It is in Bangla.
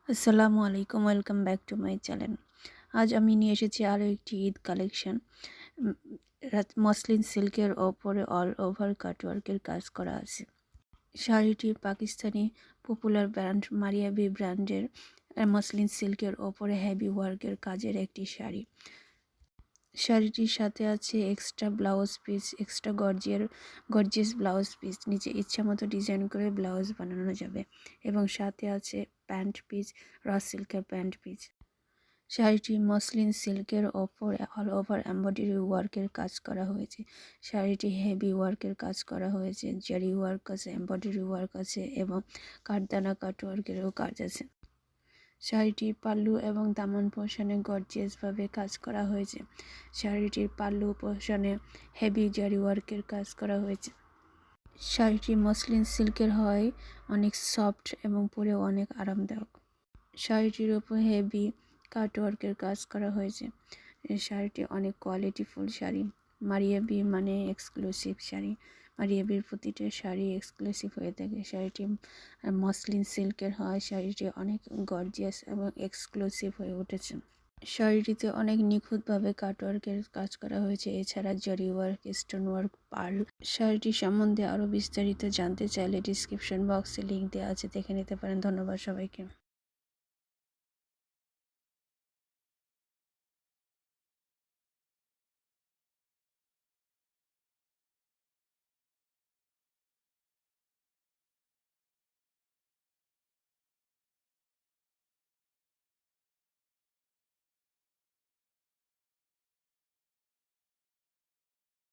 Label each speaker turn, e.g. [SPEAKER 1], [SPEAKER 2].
[SPEAKER 1] আসসালামু আলাইকুম, welcome back to my channel. আজ আমি নিয়ে এসেছি আরও একটি ঈদ কালেকশন। মসলিন সিল্কের ওপরে অল ওভার কাটওয়ার্কের কাজ করা আছে। শাড়িটি পাকিস্তানি পপুলার ব্র্যান্ড মারিয়াবি ব্র্যান্ডের মসলিন সিল্কের ওপরে হেভি ওয়ার্কের কাজের একটি শাড়ি। শাড়িটির সাথে আছে extra blouse piece, extra gorgeous blouse piece. নিচে ইচ্ছামতো ডিজাইন করে ব্লাউজ বানানো যাবে এবং সাথে আছে প্যান্ট পিস, র সিল্কের প্যান্ট পিস। শাড়িটি মসলিন সিল্কের ওপর অল ওভার এমব্রয়ডারি ওয়ার্কের কাজ করা হয়েছে। শাড়িটি হেভি ওয়ার্কের কাজ করা হয়েছে, জারি ওয়ার্ক আছে, এমব্রয়ডারি ওয়ার্ক আছে এবং কাঠদানা কাটওয়ার্কেরও কাজ আছে। শাড়িটির পাল্লু এবং দামান পোর্শনে গর্জিয়াসভাবে কাজ করা হয়েছে। শাড়িটির পাল্লু পোর্শনে হেভি জারি ওয়ার্কের কাজ করা হয়েছে। শাড়িটি মসলিন সিল্কের হয় অনেক সফট এবং পরেও অনেক আরামদায়ক। শাড়িটির উপর হেভি কাটওয়ার্কের কাজ করা হয়েছে। এই শাড়িটি অনেক কোয়ালিটিফুল শাড়ি। মারিয়াবি মানে এক্সক্লুসিভ শাড়ি। মারিয়াবির প্রতিটা শাড়ি এক্সক্লুসিভ হয়ে থাকে। শাড়িটি মসলিন সিল্কের হয়। শাড়িটি অনেক গর্জিয়াস এবং এক্সক্লুসিভ হয়ে উঠেছে। শাড়িটিতে অনেক নিখুঁতভাবে কাটওয়ার্কের কাজ করা হয়েছে, এছাড়া জরি ওয়ার্ক, স্টোন ওয়ার্ক, পার্ল। শাড়িটি সম্বন্ধে আরও বিস্তারিত জানতে চাইলে ডিসক্রিপশন বক্সে লিঙ্ক দেওয়া আছে, দেখে নিতে পারেন। ধন্যবাদ সবাইকে।